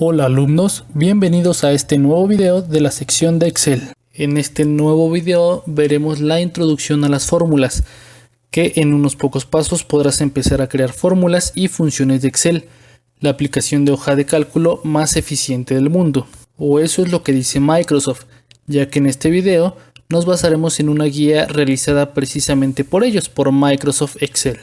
Hola alumnos, bienvenidos a este nuevo video de la sección de Excel. En este nuevo video veremos la introducción a las fórmulas, que en unos pocos pasos podrás empezar a crear fórmulas y funciones de Excel, la aplicación de hoja de cálculo más eficiente del mundo. O eso es lo que dice Microsoft, ya que en este video nos basaremos en una guía realizada precisamente por ellos, por Microsoft Excel.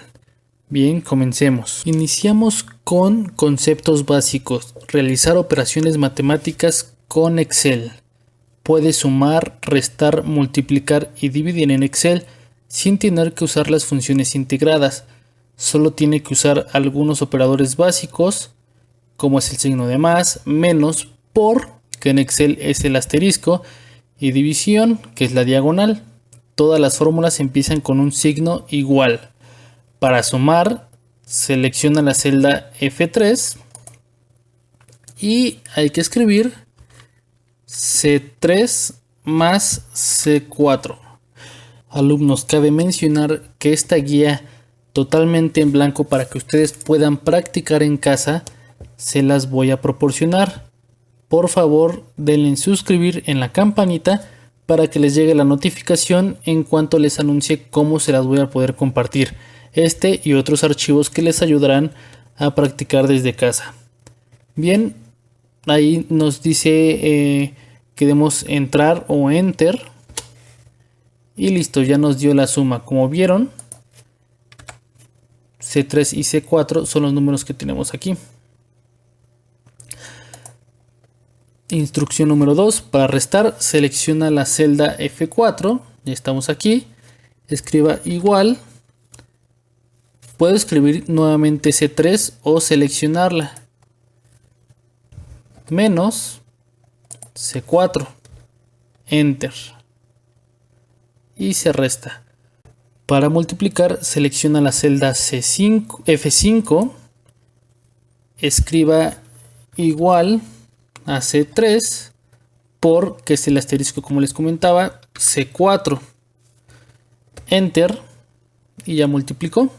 Bien, comencemos. Iniciamos con conceptos básicos. Realizar operaciones matemáticas con Excel. Puede sumar, restar, multiplicar y dividir en Excel sin tener que usar las funciones integradas. Solo tiene que usar algunos operadores básicos, como es el signo de más, menos, por, que en Excel es el asterisco, y división, que es la diagonal. Todas las fórmulas empiezan con un signo igual. Para sumar, selecciona la celda F3 y hay que escribir C3 más C4. Alumnos, cabe mencionar que esta guía totalmente en blanco para que ustedes puedan practicar en casa, se las voy a proporcionar. Por favor, denle en suscribir en la campanita para que les llegue la notificación en cuanto les anuncie cómo se las voy a poder compartir. Este y otros archivos que les ayudarán a practicar desde casa. Bien, ahí nos dice que debemos entrar o enter. Y listo, ya nos dio la suma. Como vieron, C3 y C4 son los números que tenemos aquí. Instrucción número 2. Para restar, selecciona la celda F4. Ya estamos aquí. Escriba igual. Puedo escribir nuevamente C3 o seleccionarla. Menos C4. Enter. Y se resta. Para multiplicar, selecciona la celda F5. Escriba igual a C3 por, que es el asterisco como les comentaba, C4. Enter. Y ya multiplicó.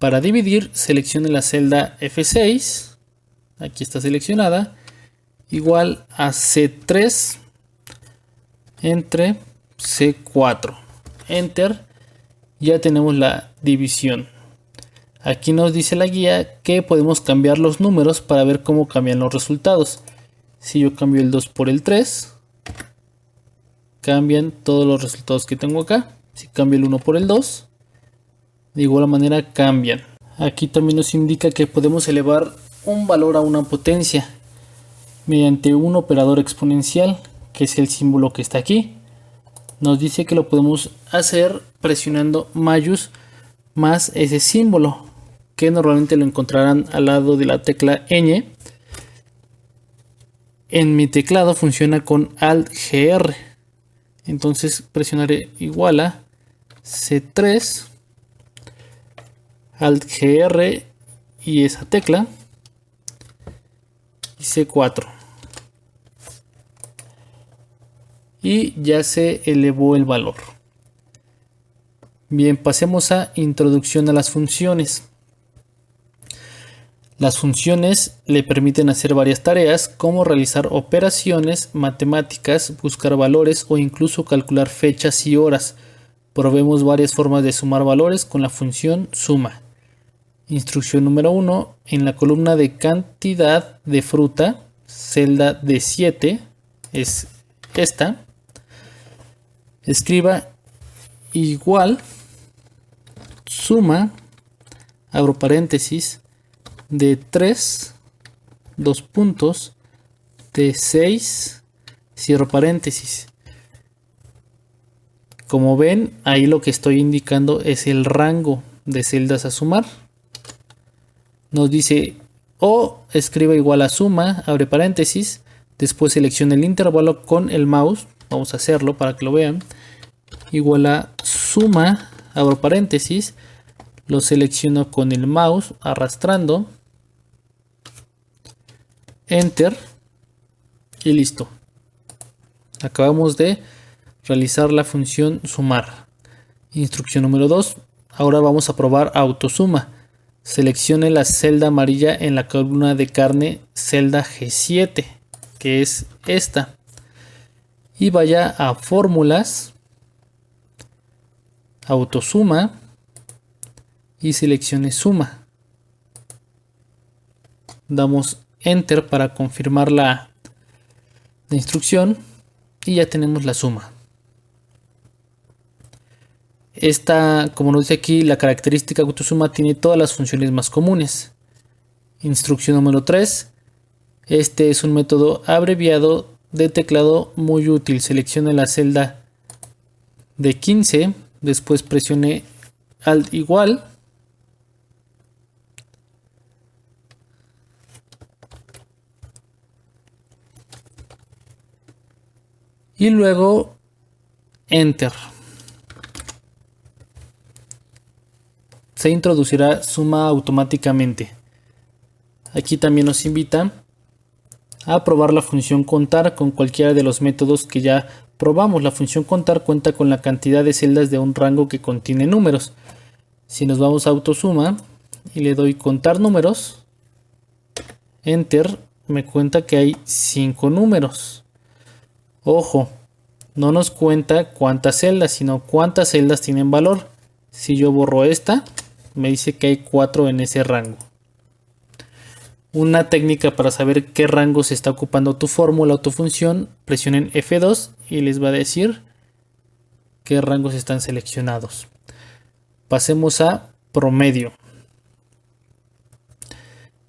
Para dividir, seleccione la celda F6, aquí está seleccionada, igual a C3 entre C4. Enter, ya tenemos la división. Aquí nos dice la guía que podemos cambiar los números para ver cómo cambian los resultados. Si yo cambio el 2 por el 3, cambian todos los resultados que tengo acá. Si cambio el 1 por el 2, de igual manera cambian. Aquí también nos indica que podemos elevar un valor a una potencia mediante un operador exponencial, que es el símbolo que está aquí. Nos dice que lo podemos hacer presionando mayús más ese símbolo, que normalmente lo encontrarán al lado de la tecla ñ. En mi teclado funciona con Alt GR. Entonces presionaré igual a C3 Alt GR y esa tecla y C4 y ya se elevó el valor. Bien, pasemos a introducción a las funciones. Las funciones le permiten hacer varias tareas como realizar operaciones matemáticas, buscar valores o incluso calcular fechas y horas. Probemos varias formas de sumar valores con la función suma. Instrucción número 1. En la columna de cantidad de fruta, celda D7 es esta. Escriba igual suma, abro paréntesis, de 3, 2 puntos, de 6, cierro paréntesis. Como ven, ahí lo que estoy indicando es el rango de celdas a sumar. Nos dice o escriba igual a suma, abre paréntesis, después seleccione el intervalo con el mouse, vamos a hacerlo para que lo vean, igual a suma, abro paréntesis, lo selecciono con el mouse arrastrando, enter y listo. Acabamos de realizar la función sumar. Instrucción número 2, ahora vamos a probar autosuma. seleccione la celda amarilla en la columna de carne, celda G7, que es esta, y vaya a fórmulas, autosuma y seleccione suma. Damos enter para confirmar la instrucción y ya tenemos la suma. Esta, como nos dice aquí, la característica autosuma tiene todas las funciones más comunes. Instrucción número 3. Este es un método abreviado de teclado muy útil. Seleccione la celda de 15, después presione Alt igual. Y luego enter. Se introducirá suma automáticamente. Aquí también nos invita a probar la función contar con cualquiera de los métodos que ya probamos. La función contar cuenta con la cantidad de celdas de un rango que contiene números. Si nos vamos a autosuma y le doy contar números, enter, me cuenta que hay 5 números. Ojo, no nos cuenta cuántas celdas, sino cuántas celdas tienen valor. Si yo borro esta, me dice que hay 4 en ese rango. Una técnica para saber qué rango se está ocupando tu fórmula o tu función, presionen F2 y les va a decir qué rangos están seleccionados. Pasemos a promedio.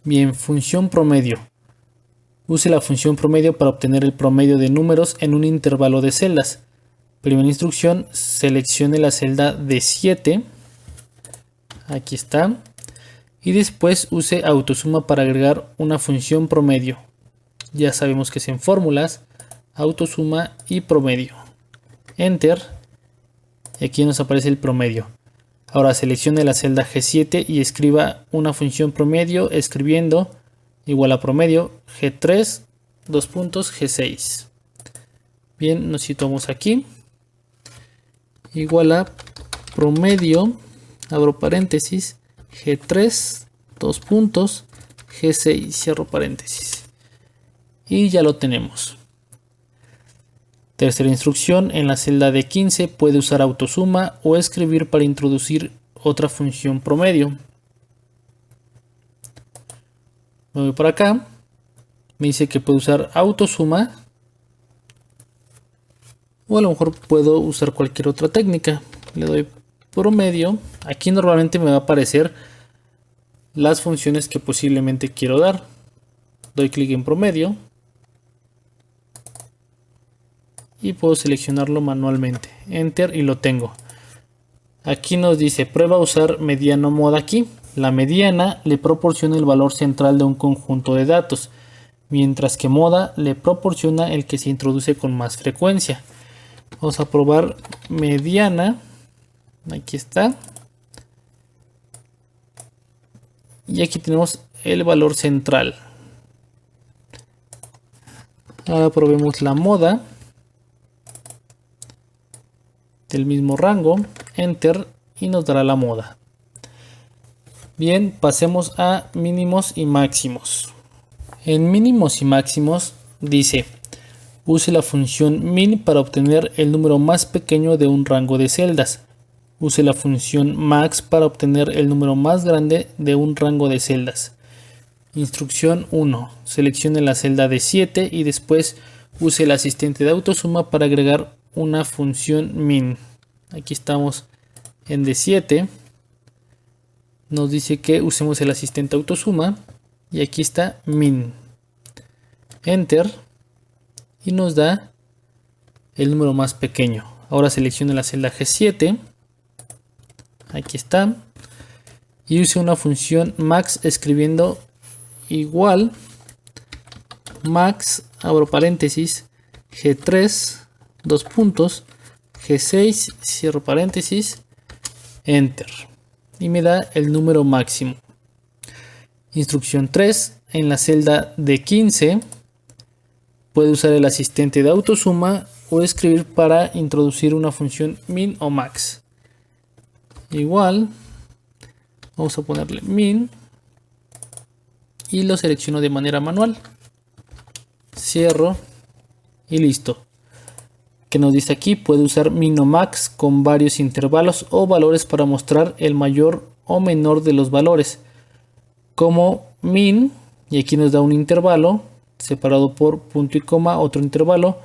Bien, función promedio. Use la función promedio para obtener el promedio de números en un intervalo de celdas. Primera instrucción, seleccione la celda de 7. Aquí está. Y después use autosuma para agregar una función promedio. Ya sabemos que es en fórmulas, autosuma y promedio. Enter. Y aquí nos aparece el promedio. Ahora seleccione la celda G7 y escriba una función promedio escribiendo igual a promedio G3, G6. Bien, nos situamos aquí. Igual a promedio, abro paréntesis, G3, G6, cierro paréntesis. Y ya lo tenemos. Tercera instrucción, en la celda de 15 puede usar autosuma o escribir para introducir otra función promedio. Me voy por acá, me dice que puedo usar autosuma o a lo mejor puedo usar cualquier otra técnica. Le doy promedio. Aquí normalmente me va a aparecer las funciones que posiblemente quiero dar. Doy clic en promedio y puedo seleccionarlo manualmente. Enter y lo tengo. Aquí nos dice prueba a usar mediano moda aquí. La mediana le proporciona el valor central de un conjunto de datos, mientras que moda le proporciona el que se introduce con más frecuencia. Vamos a probar mediana. Aquí está. Y aquí tenemos el valor central. Ahora probemos la moda. Del mismo rango. Enter y nos dará la moda. Bien, pasemos a mínimos y máximos. En mínimos y máximos dice, use la función min para obtener el número más pequeño de un rango de celdas. Use la función max para obtener el número más grande de un rango de celdas. Instrucción 1. Seleccione la celda de 7 y después use el asistente de autosuma para agregar una función min. Aquí estamos en D7. Nos dice que usemos el asistente autosuma y aquí está min. Enter y nos da el número más pequeño. Ahora seleccione la celda G7. Aquí está. Y use una función max escribiendo igual max, abro paréntesis, G3, G6, cierro paréntesis, enter. Y me da el número máximo. Instrucción 3. En la celda de 15 puede usar el asistente de autosuma o escribir para introducir una función min o max. Igual Vamos a ponerle min y lo selecciono de manera manual. Cierro y listo. Que nos dice aquí, puede usar min o max con varios intervalos o valores para mostrar el mayor o menor de los valores, como min, y aquí nos da un intervalo separado por punto y coma, otro intervalo,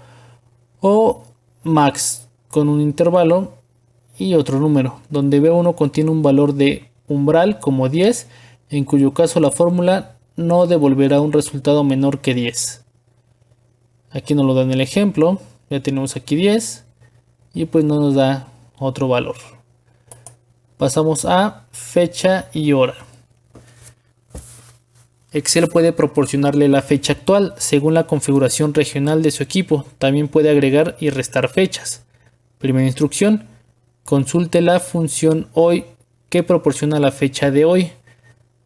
o max con un intervalo y otro número, donde B1 contiene un valor de umbral como 10, en cuyo caso la fórmula no devolverá un resultado menor que 10. Aquí nos lo da en el ejemplo, ya tenemos aquí 10 y pues no nos da otro valor. Pasamos a fecha y hora. Excel puede proporcionarle la fecha actual según la configuración regional de su equipo. También puede agregar y restar fechas. Primera instrucción: consulte la función hoy que proporciona la fecha de hoy.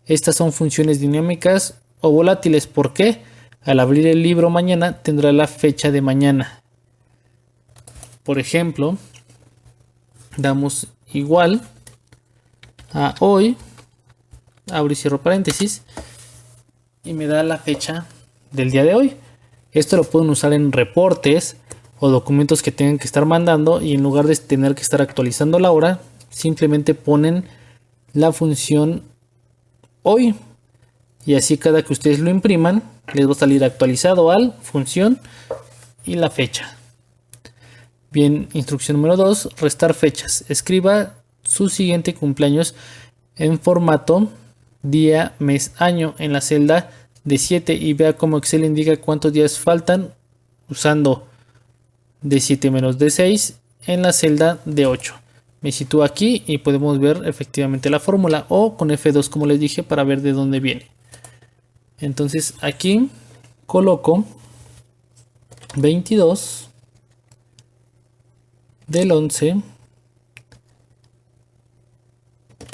Estas son funciones dinámicas o volátiles porque al abrir el libro mañana tendrá la fecha de mañana. Por ejemplo, damos igual a hoy, abro y cierro paréntesis, y me da la fecha del día de hoy. Esto lo pueden usar en reportes o documentos que tengan que estar mandando, y en lugar de tener que estar actualizando la hora, simplemente ponen la función hoy, y así cada que ustedes lo impriman les va a salir actualizado al función y la fecha. Bien, instrucción número 2, restar fechas. Escriba su siguiente cumpleaños en formato día, mes, año en la celda de 7 y vea cómo Excel indica cuántos días faltan usando D7 menos D6 en la celda de 8. Me sitúo aquí y podemos ver efectivamente la fórmula, o con F2 como les dije para ver de dónde viene. Entonces aquí coloco 22 del 11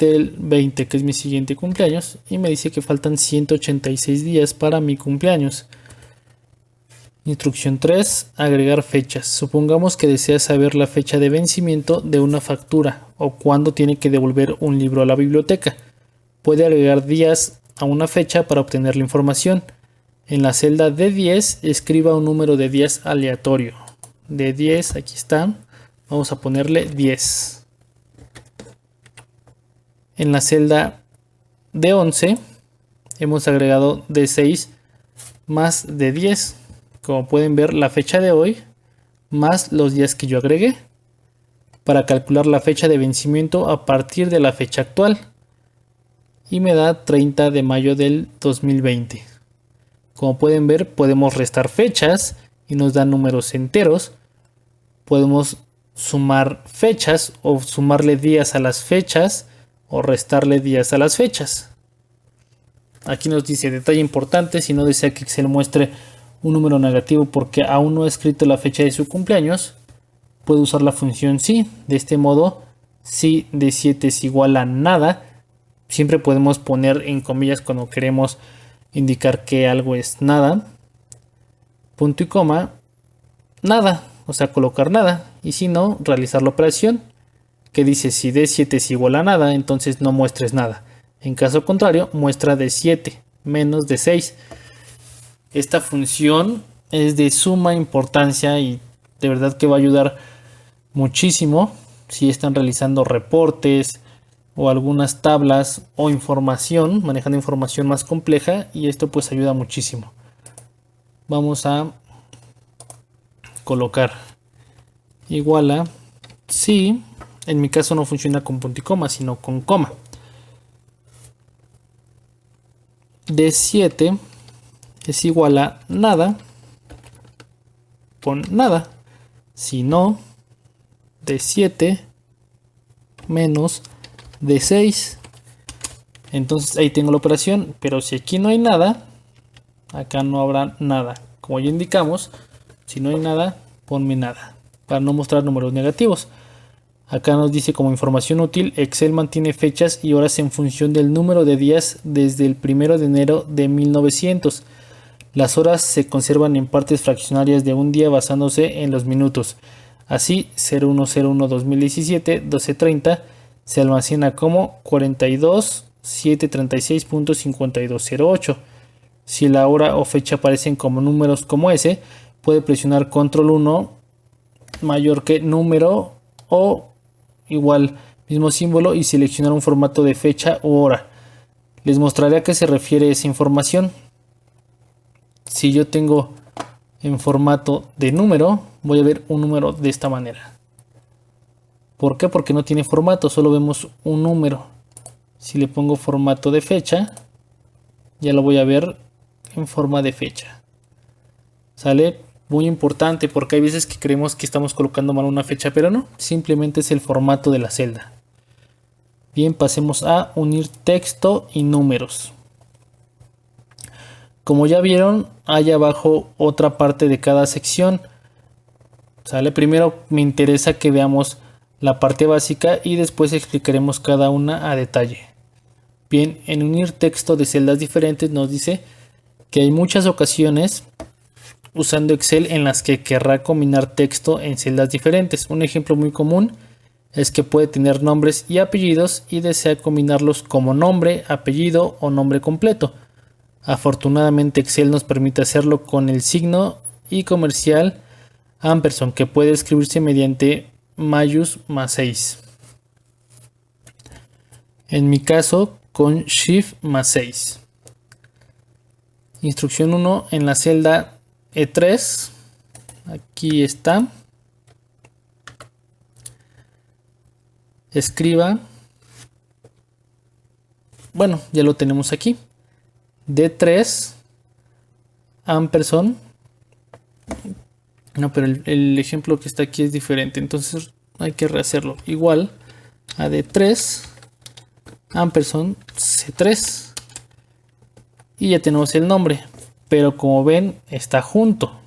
del 20, que es mi siguiente cumpleaños, y me dice que faltan 186 días para mi cumpleaños. Instrucción 3, agregar fechas. Supongamos que desea saber la fecha de vencimiento de una factura o cuándo tiene que devolver un libro a la biblioteca. Puede agregar días a una fecha para obtener la información. En la celda D10 escriba un número de días aleatorio. D10, aquí está. Vamos a ponerle 10. En la celda D11 hemos agregado D6 más D10. Como pueden ver, la fecha de hoy más los días que yo agregué para calcular la fecha de vencimiento a partir de la fecha actual, y me da 30 de mayo del 2020. Como pueden ver, podemos restar fechas y nos dan números enteros. Podemos sumar fechas o sumarle días a las fechas o restarle días a las fechas. Aquí nos dice detalle importante: si no desea que Excel muestre un número negativo porque aún no ha escrito la fecha de su cumpleaños, puede usar la función si. De este modo, si D7 es igual a nada, siempre podemos poner en comillas cuando queremos indicar que algo es nada, punto y coma, nada, o sea, colocar nada. Y si no, realizar la operación que dice si D7 es igual a nada, entonces no muestres nada. En caso contrario, muestra D7 menos D6. Esta función es de suma importancia y de verdad que va a ayudar muchísimo si están realizando reportes o algunas tablas o información, manejando información más compleja, y esto pues ayuda muchísimo. Vamos a colocar igual a si, en mi caso no funciona con punto y coma sino con coma, D7 es igual a nada, pon nada. Si no, D7 menos D6. Entonces ahí tengo la operación, pero si aquí no hay nada, acá no habrá nada. Como ya indicamos, si no hay nada, ponme nada, para no mostrar números negativos. Acá nos dice como información útil: Excel mantiene fechas y horas en función del número de días desde el 1 de enero de 1900. Las horas se conservan en partes fraccionarias de un día basándose en los minutos. Así, 0101-2017, 12:30 se almacena como 42 736.5208. Si la hora o fecha aparecen como números como ese, puede presionar control 1 mayor que número o igual mismo símbolo y seleccionar un formato de fecha o hora. Les mostraré a qué se refiere esa información. Si yo tengo en formato de número, voy a ver un número de esta manera. ¿Por qué? Porque no tiene formato, solo vemos un número. Si le pongo formato de fecha, ya lo voy a ver en forma de fecha. ¿Sale? Muy importante, porque hay veces que creemos que estamos colocando mal una fecha, pero no, simplemente es el formato de la celda. Bien, pasemos a unir texto y números. Como ya vieron, hay abajo otra parte de cada sección. ¿Sale? Primero me interesa que veamos la parte básica y después explicaremos cada una a detalle. Bien, en unir texto de celdas diferentes nos dice que hay muchas ocasiones usando Excel en las que querrá combinar texto en celdas diferentes. Un ejemplo muy común es que puede tener nombres y apellidos y desea combinarlos como nombre, apellido o nombre completo. Afortunadamente Excel nos permite hacerlo con el signo y comercial ampersand, que puede escribirse mediante mayús más 6. En mi caso con Shift más 6. Instrucción 1 en la celda E3. Aquí está. Escriba. Bueno, ya lo tenemos aquí. D3 ampersand. No, pero el ejemplo que está aquí es diferente, entonces hay que rehacerlo. Igual a D3 ampersand C3. Y ya tenemos el nombre, pero como ven está junto.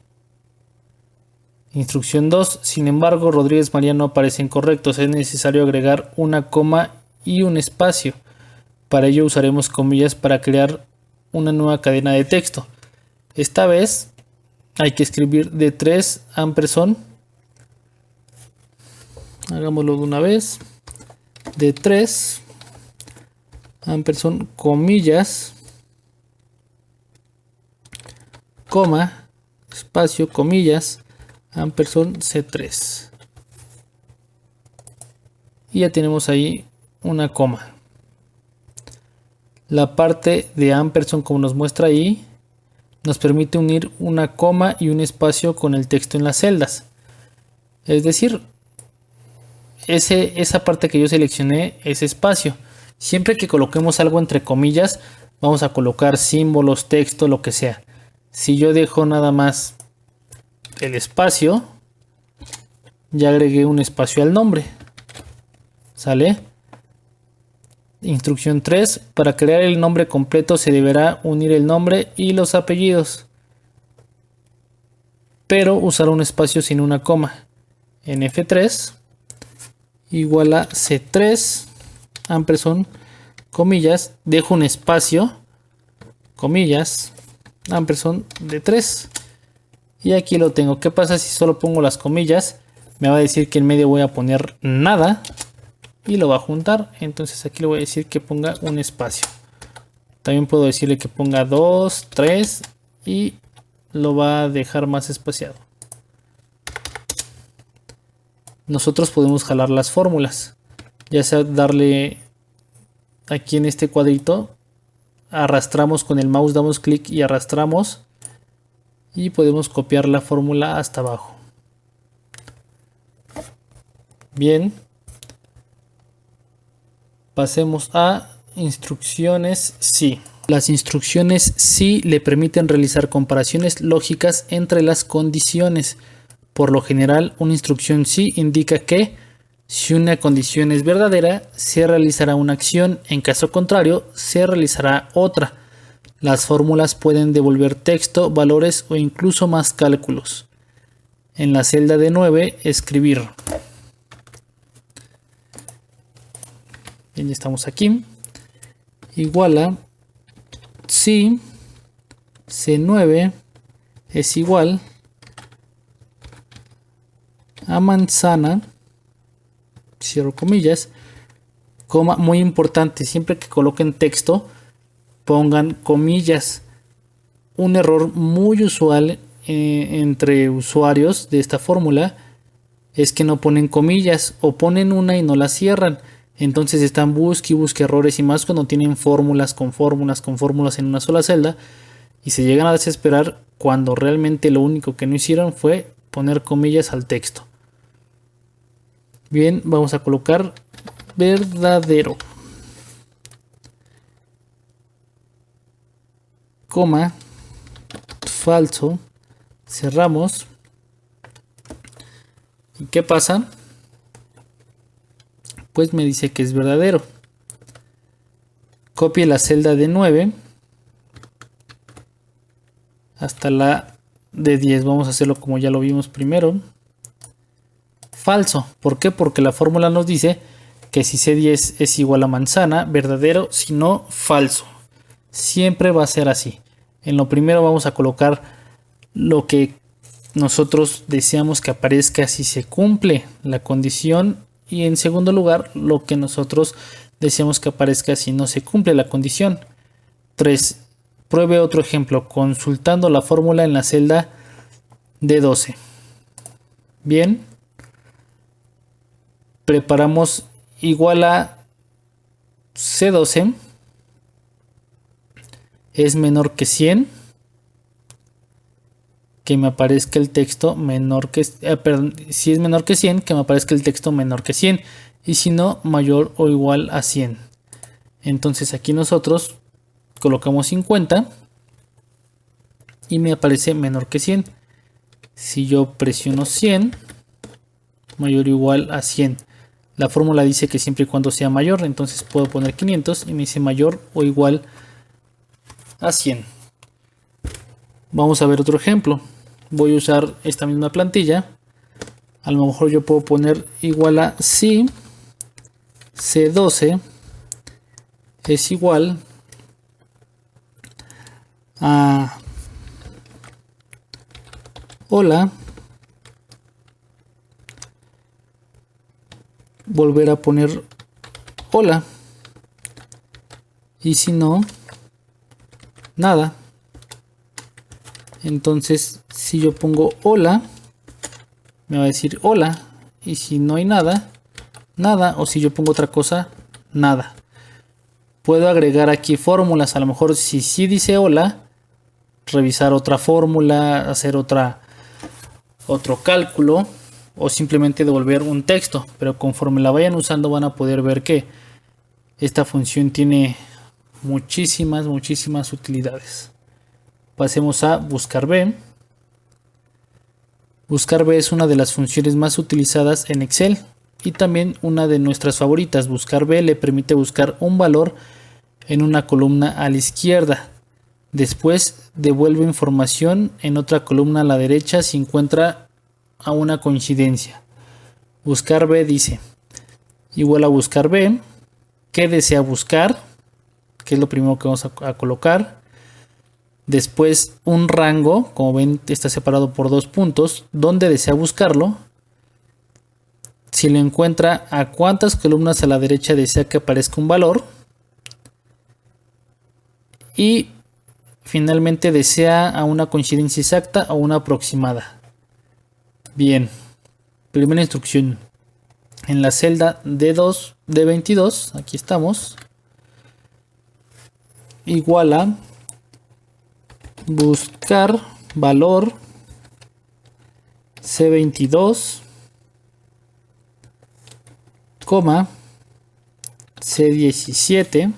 Instrucción 2. Sin embargo, Rodríguez María no aparecen correctos. Es necesario agregar una coma y un espacio. Para ello usaremos comillas para crear una nueva cadena de texto. Esta vez hay que escribir D3 ampersand. Hagámoslo de una vez. D3 ampersand comillas, coma, espacio, comillas, ampersand C3. Y ya tenemos ahí una coma. La parte de ampersand, como nos muestra ahí, nos permite unir una coma y un espacio con el texto en las celdas. Es decir, esa parte que yo seleccioné es espacio. Siempre que coloquemos algo entre comillas, vamos a colocar símbolos, texto, lo que sea. Si yo dejo nada más el espacio, ya agregué un espacio al nombre. ¿Sale? Instrucción 3. Para crear el nombre completo se deberá unir el nombre y los apellidos, pero usar un espacio sin una coma. En F3 igual a C3 ampersand comillas, dejo un espacio, comillas, ampersand D3. Y aquí lo tengo. ¿Qué pasa si solo pongo las comillas? Me va a decir que en medio voy a poner nada y lo va a juntar. Entonces aquí le voy a decir que ponga un espacio. También puedo decirle que ponga 2, 3 y lo va a dejar más espaciado. Nosotros podemos jalar las fórmulas, ya sea darle aquí en este cuadrito, arrastramos con el mouse, damos clic y arrastramos y podemos copiar la fórmula hasta abajo. Bien, pasemos a instrucciones sí. Las instrucciones sí le permiten realizar comparaciones lógicas entre las condiciones. Por lo general, una instrucción sí indica que si una condición es verdadera, se realizará una acción, en caso contrario, se realizará otra. Las fórmulas pueden devolver texto, valores o incluso más cálculos. En la celda de 9, escribir. Bien, ya estamos aquí. Igual a si C9 es igual a manzana, cierro comillas, Coma, muy importante, siempre que coloquen texto, pongan comillas. Un error muy usual entre usuarios de esta fórmula es que no ponen comillas o ponen una y no la cierran. Entonces están busque y busque errores, y más cuando tienen fórmulas con fórmulas en una sola celda, y se llegan a desesperar cuando realmente lo único que no hicieron fue poner comillas al texto. Bien, vamos a colocar verdadero, coma, falso, cerramos. ¿Y qué pasa? Pues me dice que es verdadero. Copie la celda de 9 hasta la de 10. Vamos a hacerlo como ya lo vimos primero. Falso. ¿Por qué? Porque la fórmula nos dice que si C10 es igual a manzana, verdadero, si no, falso. Siempre va a ser así. En lo primero vamos a colocar lo que nosotros deseamos que aparezca si se cumple la condición, y en segundo lugar lo que nosotros deseamos que aparezca si no se cumple la condición. 3. Pruebe otro ejemplo consultando la fórmula en la celda D12. Bien, preparamos igual a C12 es menor que 100, que me aparezca el texto menor que perdón, si es menor que 100, que me aparezca el texto menor que 100, y si no, mayor o igual a 100. Entonces aquí nosotros colocamos 50 y me aparece menor que 100. Si yo presiono 100, mayor o igual a 100. La fórmula dice que siempre y cuando sea mayor, entonces puedo poner 500 y me dice mayor o igual a 100. Vamos a ver otro ejemplo. Voy a usar esta misma plantilla. A lo mejor yo puedo poner igual a si C12 es igual a hola, volver a poner hola, y si no, nada. Entonces si yo pongo hola, me va a decir hola, y si no hay nada, nada, o si yo pongo otra cosa, nada. Puedo agregar aquí fórmulas, a lo mejor si sí dice hola, revisar otra fórmula, hacer otro cálculo, o simplemente devolver un texto, pero conforme la vayan usando van a poder ver que esta función tiene muchísimas utilidades. Pasemos a buscar B. Buscar B es una de las funciones más utilizadas en Excel y también una de nuestras favoritas. Buscar B le permite buscar un valor en una columna a la izquierda. Después devuelve información en otra columna a la derecha si encuentra a una coincidencia. Buscar B dice igual a buscar B. ¿Qué desea buscar? Que es lo primero que vamos a colocar. Después un rango, como ven está separado por 2 puntos, ¿dónde desea buscarlo? Si lo encuentra, ¿a cuántas columnas a la derecha desea que aparezca un valor? Y finalmente desea a una coincidencia exacta o una aproximada. Bien, primera instrucción. En la celda D2, D22, aquí estamos, igual a buscar valor C22, coma C17,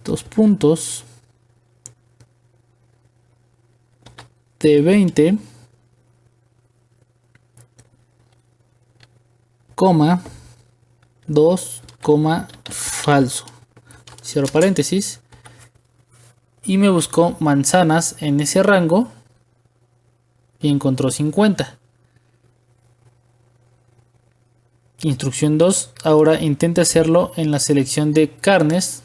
2 puntos, T20, coma 2, coma falso, cierro paréntesis, y me buscó manzanas en ese rango y encontró 50. Instrucción 2, ahora intente hacerlo en la selección de carnes,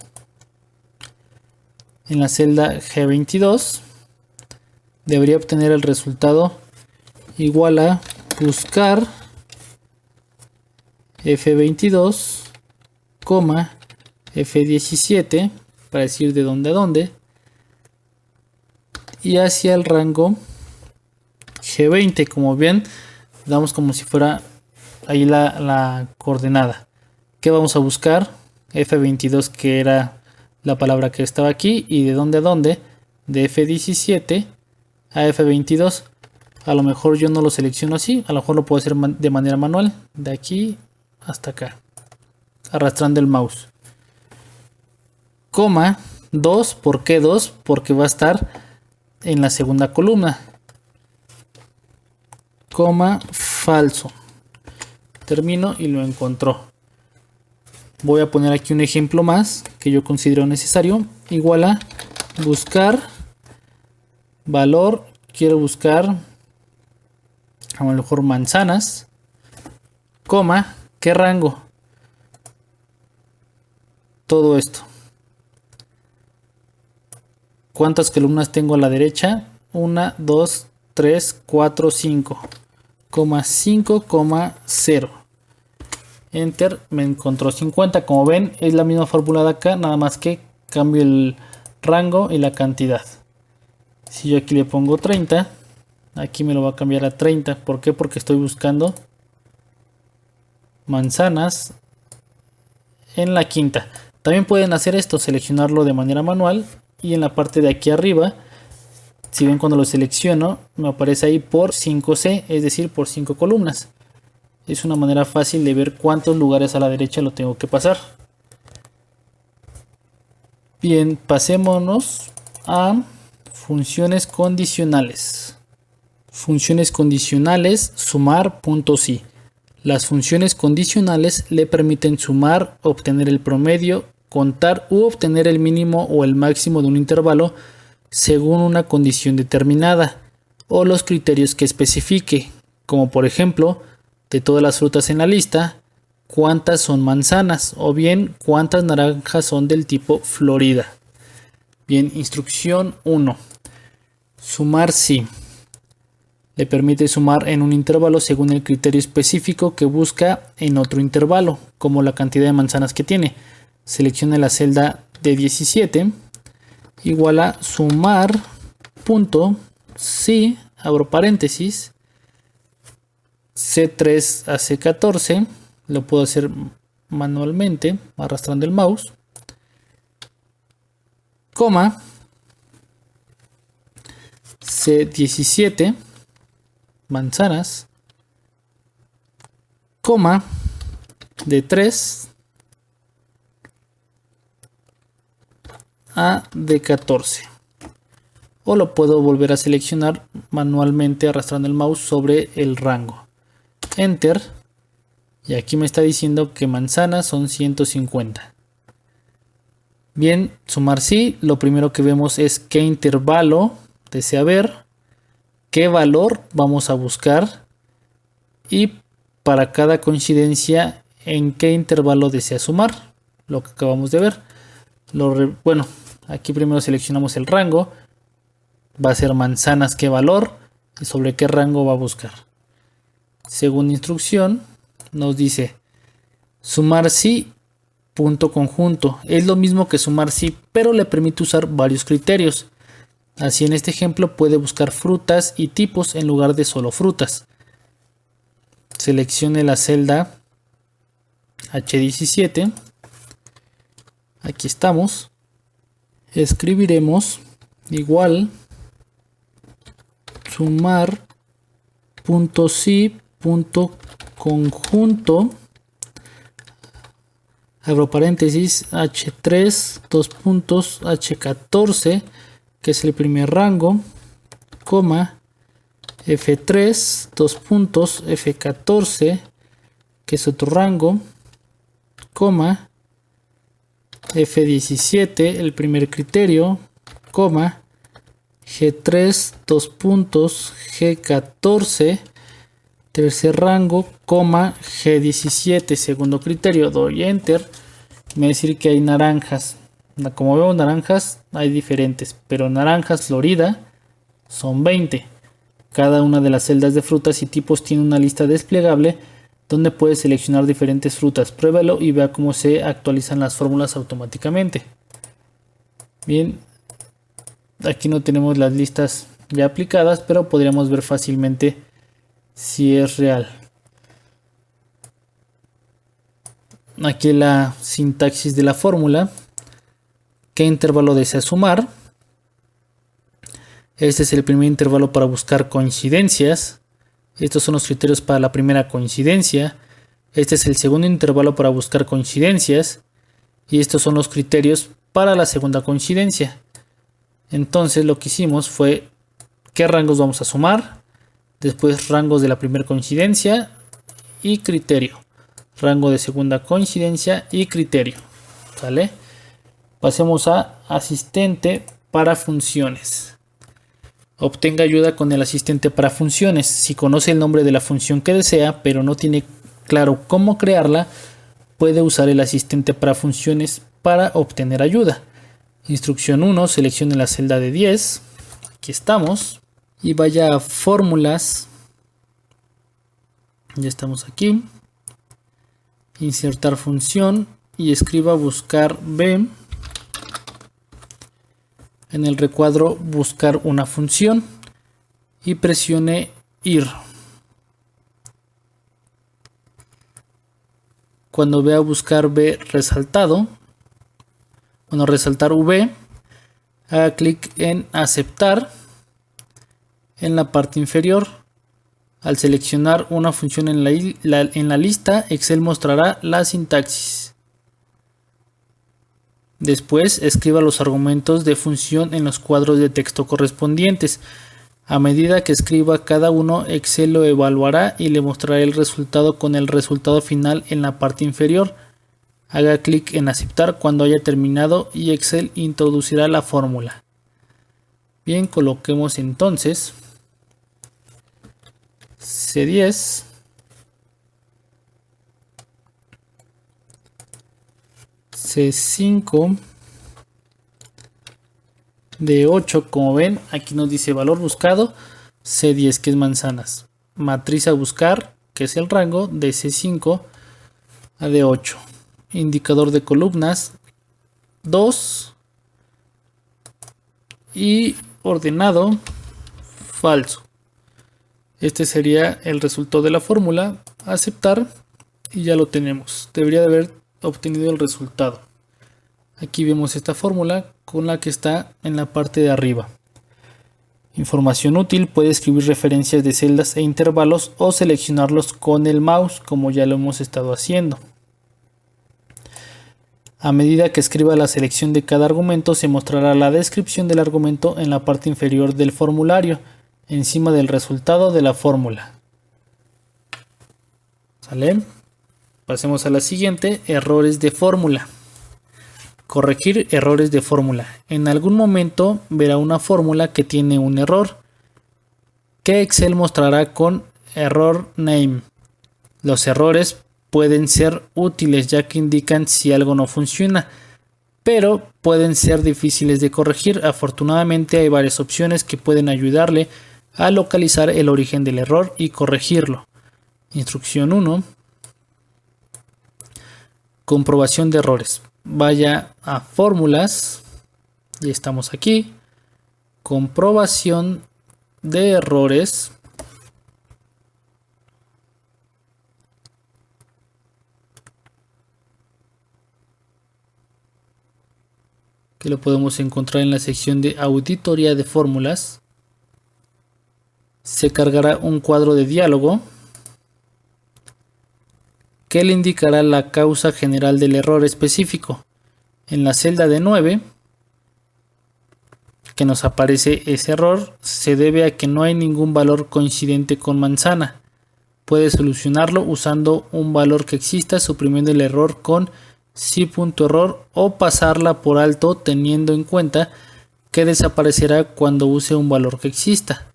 en la celda G22, debería obtener el resultado igual a buscar F22, F17, para decir de dónde a dónde, y hacia el rango G20. Como ven, damos como si fuera ahí la coordenada. ¿Qué vamos a buscar? F22, que era la palabra que estaba aquí, y de dónde a dónde, de F17 a F22. A lo mejor yo no lo selecciono así, a lo mejor lo puedo hacer de manera manual, de aquí hasta acá, arrastrando el mouse. Coma 2, ¿por qué 2? Porque va a estar en la segunda columna. Coma falso. Termino y lo encontró. Voy a poner aquí un ejemplo más que yo considero necesario. Igual a buscar valor. Quiero buscar a lo mejor manzanas. Coma, ¿qué rango? Todo esto. ¿Cuántas columnas tengo a la derecha? 1, 2, 3, 4, 5. 5,0. Enter, me encontró 50. Como ven, es la misma fórmula de acá, nada más que cambio el rango y la cantidad. Si yo aquí le pongo 30, aquí me lo va a cambiar a 30. ¿Por qué? Porque estoy buscando manzanas en la quinta. También pueden hacer esto, seleccionarlo de manera manual, y en la parte de aquí arriba, si ven cuando lo selecciono, me aparece ahí por 5C, es decir, por 5 columnas. Es una manera fácil de ver cuántos lugares a la derecha lo tengo que pasar. Bien, pasémonos a funciones condicionales. Funciones condicionales, sumar.si. Las funciones condicionales le permiten sumar, obtener el promedio, contar u obtener el mínimo o el máximo de un intervalo según una condición determinada o los criterios que especifique, como por ejemplo, de todas las frutas en la lista, cuántas son manzanas, o bien cuántas naranjas son del tipo Florida. Bien, instrucción 1. Sumar si. Le permite sumar en un intervalo según el criterio específico que busca en otro intervalo, como la cantidad de manzanas que tiene. Seleccione la celda de 17, igual a sumar punto si, abro paréntesis, C3 a C14, lo puedo hacer manualmente arrastrando el mouse, coma, C17, manzanas, coma, de 3 a de 14. O lo puedo volver a seleccionar manualmente arrastrando el mouse sobre el rango. Enter. Y aquí me está diciendo que manzanas son 150. Bien, sumar sí. Lo primero que vemos es qué intervalo desea ver, qué valor vamos a buscar y para cada coincidencia en qué intervalo desea sumar. Lo que acabamos de ver. Bueno, aquí primero seleccionamos el rango. Va a ser manzanas, qué valor y sobre qué rango va a buscar. Segunda instrucción nos dice sumar sí punto conjunto. Es lo mismo que sumar sí, pero le permite usar varios criterios. Así en este ejemplo puede buscar frutas y tipos en lugar de solo frutas. Seleccione la celda H17. Aquí estamos. Escribiremos igual sumar punto sí punto conjunto, abro paréntesis, H3 2 puntos H14, que es el primer rango, coma, F3 2 puntos F14, que es otro rango, coma, F17 el primer criterio, coma, G3 2 puntos G14 tercer rango, coma, G17 segundo criterio. Doy enter. Me va a decir que hay naranjas. Como vemos, naranjas hay diferentes, pero naranjas Florida son 20. Cada una de las celdas de frutas y tipos tiene una lista desplegable donde puedes seleccionar diferentes frutas. Pruébalo y vea cómo se actualizan las fórmulas automáticamente. Bien, aquí no tenemos las listas ya aplicadas, pero podríamos ver fácilmente si es real. Aquí la sintaxis de la fórmula. ¿Qué intervalo desea sumar? Este es el primer intervalo para buscar coincidencias. Estos son los criterios para la primera coincidencia. Este es el segundo intervalo para buscar coincidencias. Y estos son los criterios para la segunda coincidencia. Entonces lo que hicimos fue qué rangos vamos a sumar. Después rangos de la primera coincidencia y criterio. Rango de segunda coincidencia y criterio. ¿Sale? Pasemos a asistente para funciones. Obtenga ayuda con el asistente para funciones. Si conoce el nombre de la función que desea, pero no tiene claro cómo crearla, puede usar el asistente para funciones para obtener ayuda. Instrucción 1, seleccione la celda de 10. Aquí estamos. Y vaya a fórmulas. Ya estamos aquí. Insertar función y escriba buscar B. En el recuadro buscar una función y presione ir. Cuando vea buscar B resaltado, resaltar V, haga clic en aceptar en la parte inferior. Al seleccionar una función en la lista, Excel mostrará la sintaxis. Después escriba los argumentos de función en los cuadros de texto correspondientes. A medida que escriba cada uno, Excel lo evaluará y le mostrará el resultado con el resultado final en la parte inferior. Haga clic en aceptar cuando haya terminado y Excel introducirá la fórmula. Bien, coloquemos entonces C10 C5 D8, como ven, aquí nos dice valor buscado, C10 que es manzanas, matriz a buscar que es el rango de C5 a D8, indicador de columnas 2 y ordenado falso. Este sería el resultado de la fórmula. Aceptar y ya lo tenemos. Debería de haber obtenido el resultado. Aquí vemos esta fórmula con la que está en la parte de arriba. Información útil: puede escribir referencias de celdas e intervalos o seleccionarlos con el mouse, como ya lo hemos estado haciendo. A medida que escriba la selección de cada argumento, se mostrará la descripción del argumento en la parte inferior del formulario, encima del resultado de la fórmula. ¿Sale? Pasemos a la siguiente, errores de fórmula. Corregir errores de fórmula. En algún momento verá una fórmula que tiene un error, que Excel mostrará con error name. Los errores pueden ser útiles ya que indican si algo no funciona, pero pueden ser difíciles de corregir. Afortunadamente hay varias opciones que pueden ayudarle a localizar el origen del error y corregirlo. Instrucción 1. Comprobación de errores. Vaya a fórmulas y estamos aquí. Comprobación de errores. Que lo podemos encontrar en la sección de auditoría de fórmulas. Se cargará un cuadro de diálogo que le indicará la causa general del error específico. En la celda de 9, que nos aparece ese error, se debe a que no hay ningún valor coincidente con manzana. Puede solucionarlo usando un valor que exista, suprimiendo el error con si.error o pasarla por alto teniendo en cuenta que desaparecerá cuando use un valor que exista.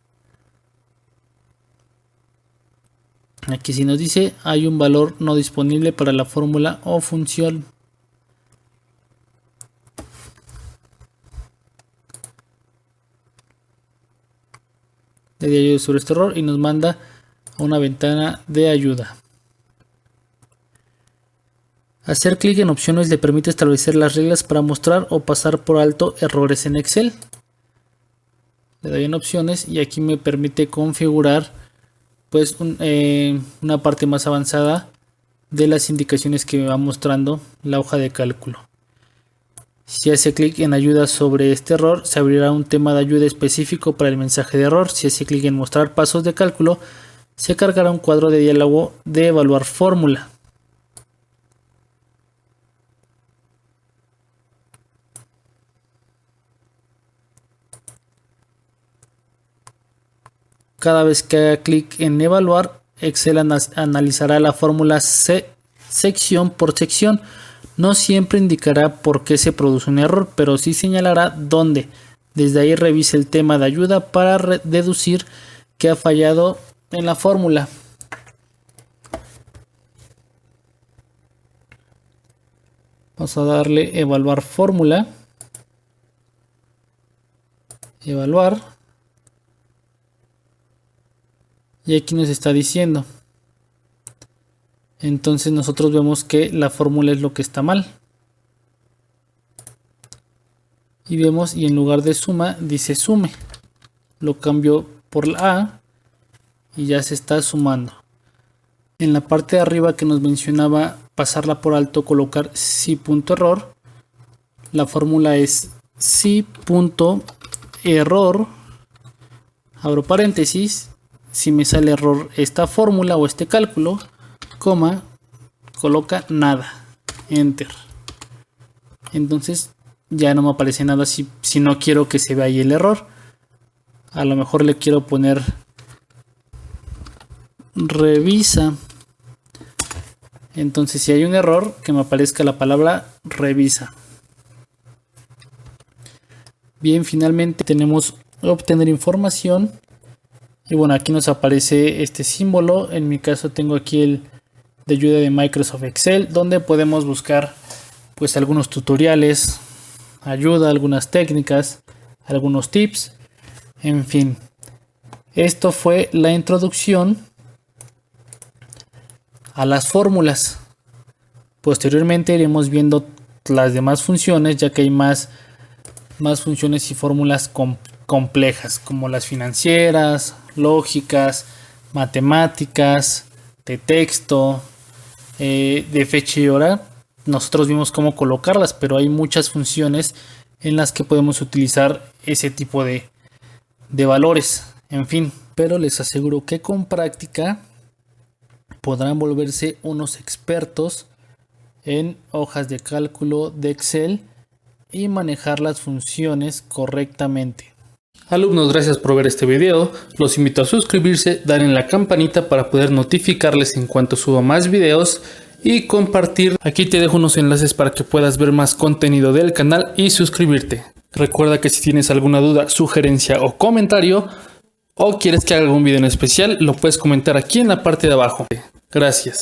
Aquí sí nos dice hay un valor no disponible para la fórmula o función. Le di ayuda sobre este error y nos manda a una ventana de ayuda. Hacer clic en opciones le permite establecer las reglas para mostrar o pasar por alto errores en Excel. Le doy en opciones y aquí me permite configurar pues una parte más avanzada de las indicaciones que me va mostrando la hoja de cálculo. Si hace clic en ayuda sobre este error, se abrirá un tema de ayuda específico para el mensaje de error. Si hace clic en mostrar pasos de cálculo, se cargará un cuadro de diálogo de evaluar fórmula. Cada vez que haga clic en evaluar, Excel analizará la fórmula sección por sección. No siempre indicará por qué se produce un error, pero sí señalará dónde. Desde ahí revise el tema de ayuda para deducir que ha fallado en la fórmula. Vamos a darle evaluar fórmula. Evaluar. Y aquí nos está diciendo. Entonces nosotros vemos que la fórmula es lo que está mal. Y vemos, y en lugar de suma, dice sume. Lo cambio por la A y ya se está sumando. En la parte de arriba que nos mencionaba pasarla por alto, colocar si punto error. La fórmula es si punto error. Abro paréntesis. Si me sale error esta fórmula o este cálculo, coma, coloca nada, enter. Entonces ya no me aparece nada si no quiero que se vea ahí el error. A lo mejor le quiero poner revisa. Entonces si hay un error, que me aparezca la palabra revisa. Bien, finalmente tenemos obtener información. Y bueno, aquí nos aparece este símbolo. En mi caso tengo aquí el de ayuda de Microsoft Excel, donde podemos buscar pues algunos tutoriales, ayuda, algunas técnicas, algunos tips, en fin. Esto fue la introducción a las fórmulas. Posteriormente iremos viendo las demás funciones, ya que hay más funciones y fórmulas complejas, como las financieras, lógicas, matemáticas, de texto, de fecha y hora. Nosotros vimos cómo colocarlas, pero hay muchas funciones en las que podemos utilizar ese tipo de valores, en fin. Pero les aseguro que con práctica podrán volverse unos expertos en hojas de cálculo de Excel y manejar las funciones correctamente. Alumnos, gracias por ver este video. Los invito a suscribirse, dar en la campanita para poder notificarles en cuanto suba más videos y compartir. Aquí te dejo unos enlaces para que puedas ver más contenido del canal y suscribirte. Recuerda que si tienes alguna duda, sugerencia o comentario o quieres que haga algún video en especial, lo puedes comentar aquí en la parte de abajo. Gracias.